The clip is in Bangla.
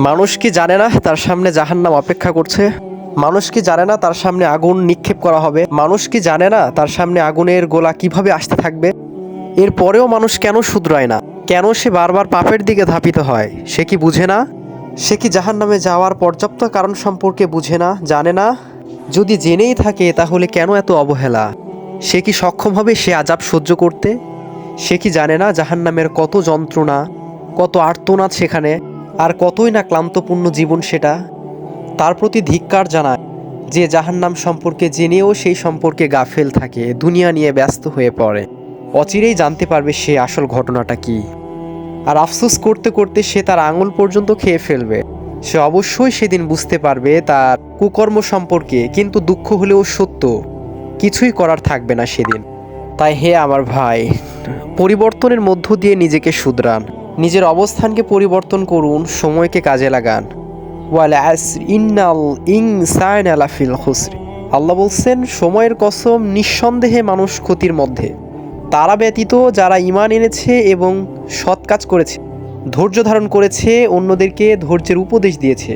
মানুষ কি জানে না তার সামনে জাহান্নাম অপেক্ষা করছে? মানুষ কি জানে না তার সামনে আগুন নিক্ষেপ করা হবে? মানুষ কি জানে না তার সামনে আগুনের গোলা কিভাবে আসতে থাকবে? এরপরেও মানুষ কেন শুধরায় না? কেন সে বারবার পাপের দিকে ধাপিত হয়? সে কি বুঝে না? সে কি জাহান্নামে যাওয়ার পর্যাপ্ত কারণ সম্পর্কে বুঝে না, জানে না? যদি জেনেই থাকে তাহলে কেন এত অবহেলা? সে কি সক্ষম হবে সে আযাব সহ্য করতে? সে কি জানে না জাহান্নামের কত যন্ত্রণা, কত আর্তনাদ সেখানে, আর কতই না ক্লান্তপূর্ণ জীবন সেটা? তার প্রতি ধিক্কার জানায় যে জাহান্নাম সম্পর্কে জেনেও সেই সম্পর্কে গাফেল থাকে, দুনিয়া নিয়ে ব্যস্ত হয়ে পড়ে। অচিরেই জানতে পারবে সে আসল ঘটনাটা কি। আর আফসোস করতে করতে সে তার আঙুল পর্যন্ত খেয়ে ফেলবে। সে অবশ্যই সেদিন বুঝতে পারবে তার কুকর্ম সম্পর্কে, কিন্তু দুঃখ হলেও সত্য, কিছুই করার থাকবে না সেদিন। তাই হে আমার ভাই, পরিবর্তনের মধ্য দিয়ে নিজেকে শুধরান, নিজের অবস্থানকে পরিবর্তন করুন, সময়কে কাজে লাগান। ওয়াল আসর ইন্নাল ইনসানা লাফিল খুসর। আল্লাহ বলছেন, সময়ের কসম, নিঃসন্দেহে মানুষ ক্ষতির মধ্যে। তারা ব্যতীত যারা ঈমান এনেছে এবং সৎ কাজ করেছে, ধৈর্য ধারণ করেছে, অন্যদেরকে ধৈর্যের উপদেশ দিয়েছে।